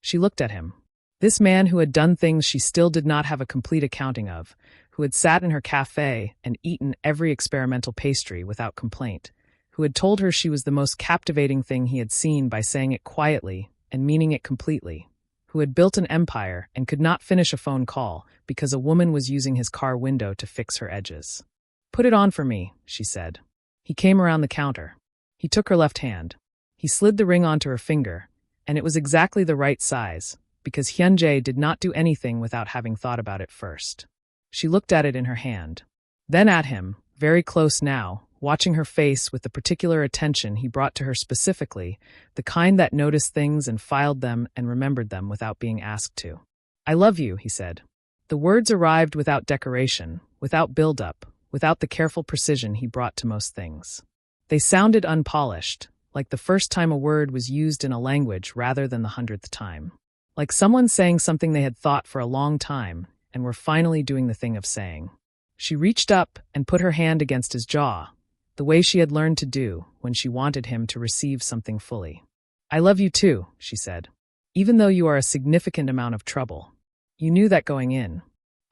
She looked at him. This man who had done things she still did not have a complete accounting of, who had sat in her cafe and eaten every experimental pastry without complaint, who had told her she was the most captivating thing he had seen by saying it quietly and meaning it completely, who had built an empire and could not finish a phone call because a woman was using his car window to fix her edges. "Put it on for me," she said. He came around the counter. He took her left hand. He slid the ring onto her finger, and it was exactly the right size, because Hyun-jae did not do anything without having thought about it first. She looked at it in her hand. Then at him, very close now, watching her face with the particular attention he brought to her specifically, the kind that noticed things and filed them and remembered them without being asked to. "I love you," he said. The words arrived without decoration, without build-up, without the careful precision he brought to most things. They sounded unpolished, like the first time a word was used in a language rather than the 100th time. Like someone saying something they had thought for a long time and were finally doing the thing of saying. She reached up and put her hand against his jaw, the way she had learned to do when she wanted him to receive something fully. "I love you too," she said. "Even though you are a significant amount of trouble. You knew that going in.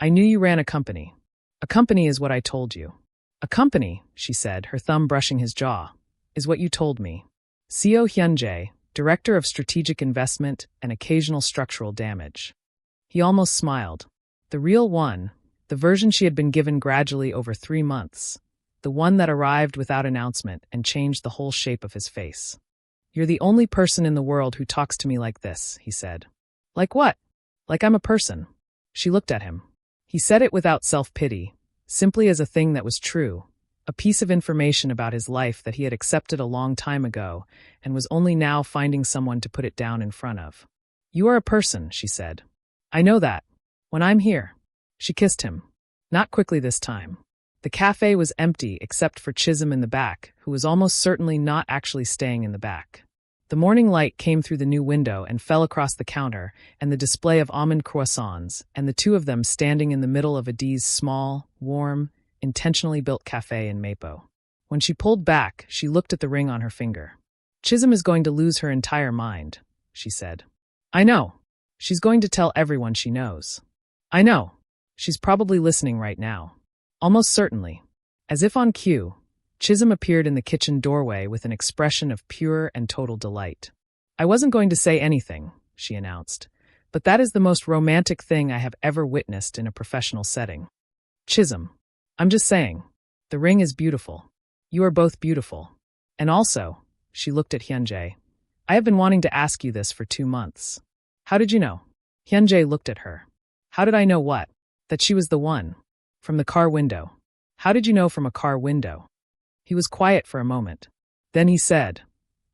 I knew you ran a company. A company is what I told you." "A company," she said, her thumb brushing his jaw, "is what you told me. Seo Hyun-jae, Director of Strategic Investment and Occasional Structural Damage." He almost smiled. The real one, the version she had been given gradually over 3 months, the one that arrived without announcement and changed the whole shape of his face. "You're the only person in the world who talks to me like this," he said. "Like what?" "Like I'm a person." She looked at him. He said it without self-pity, simply as a thing that was true, a piece of information about his life that he had accepted a long time ago and was only now finding someone to put it down in front of. "You are a person," she said. "I know that. When I'm here." She kissed him. Not quickly this time. The cafe was empty except for Chisholm in the back, who was almost certainly not actually staying in the back. The morning light came through the new window and fell across the counter and the display of almond croissants, and the two of them standing in the middle of Adiz's small, warm, intentionally built cafe in Mapo. When she pulled back, she looked at the ring on her finger. "Chisholm is going to lose her entire mind," she said. "I know. She's going to tell everyone she knows. I know. She's probably listening right now. Almost certainly." As if on cue, Chisholm appeared in the kitchen doorway with an expression of pure and total delight. "I wasn't going to say anything," she announced, "but that is the most romantic thing I have ever witnessed in a professional setting." "Chisholm, I'm just saying. The ring is beautiful. You are both beautiful. And also," she looked at Hyun-jae, "I have been wanting to ask you this for 2 months." "How did you know?" Hyun-jae looked at her. "How did I know what?" "That she was the one. From the car window." "How did you know from a car window?" He was quiet for a moment. Then he said,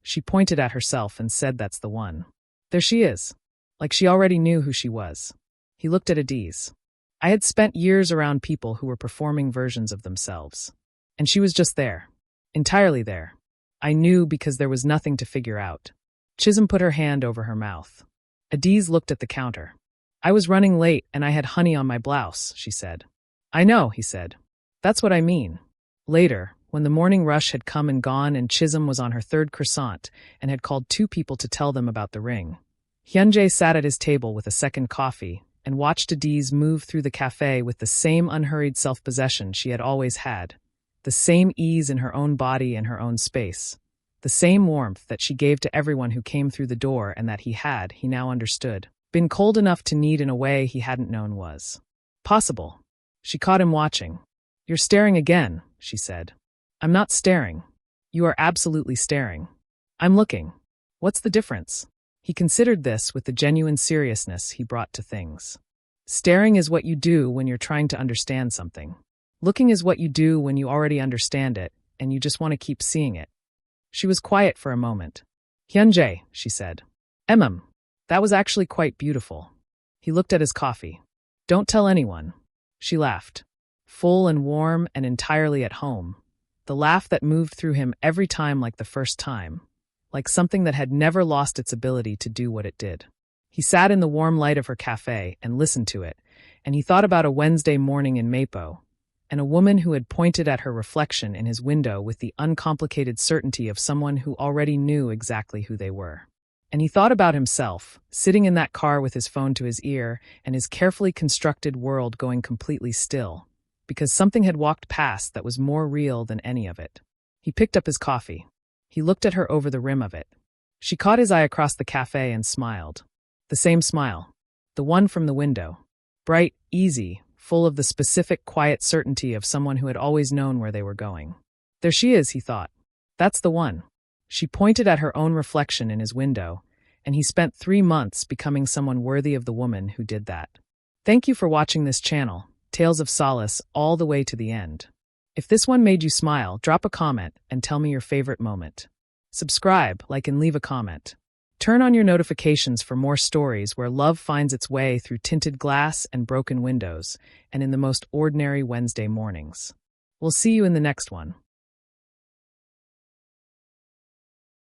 "She pointed at herself and said that's the one. There she is." Like she already knew who she was. He looked at Adiz. "I had spent years around people who were performing versions of themselves. And she was just there. Entirely there. I knew because there was nothing to figure out." Chisholm put her hand over her mouth. Adiz looked at the counter. "I was running late and I had honey on my blouse," she said. "I know," he said. "That's what I mean." Later, when the morning rush had come and gone and Chisholm was on her 3rd croissant and had called 2 people to tell them about the ring, Hyun-jae sat at his table with a 2nd coffee and watched Adiz move through the cafe with the same unhurried self-possession she had always had, the same ease in her own body and her own space, the same warmth that she gave to everyone who came through the door and that he now understood, been cold enough to need in a way he hadn't known was possible. She caught him watching. "You're staring again," she said. "I'm not staring. You are absolutely staring. I'm looking. What's the difference?" He considered this with the genuine seriousness he brought to things. Staring is what you do when you're trying to understand something. Looking is what you do when you already understand it, and you just want to keep seeing it. She was quiet for a moment. "Hyun-jae," she said. That was actually quite beautiful." He looked at his coffee. "Don't tell anyone." She laughed. Full and warm and entirely at home. The laugh that moved through him every time like the first time. Like something that had never lost its ability to do what it did. He sat in the warm light of her cafe and listened to it, and he thought about a Wednesday morning in Mapo, and a woman who had pointed at her reflection in his window with the uncomplicated certainty of someone who already knew exactly who they were. And he thought about himself, sitting in that car with his phone to his ear and his carefully constructed world going completely still, because something had walked past that was more real than any of it. He picked up his coffee. He looked at her over the rim of it. She caught his eye across the cafe and smiled. The same smile. The one from the window. Bright, easy, full of the specific, quiet certainty of someone who had always known where they were going. There she is, he thought. That's the one. She pointed at her own reflection in his window, and he spent 3 months becoming someone worthy of the woman who did that. Thank you for watching this channel, Tales of Solace, all the way to the end. If this one made you smile, drop a comment and tell me your favorite moment. Subscribe, like, and leave a comment. Turn on your notifications for more stories where love finds its way through tinted glass and broken windows, and in the most ordinary Wednesday mornings. We'll see you in the next one.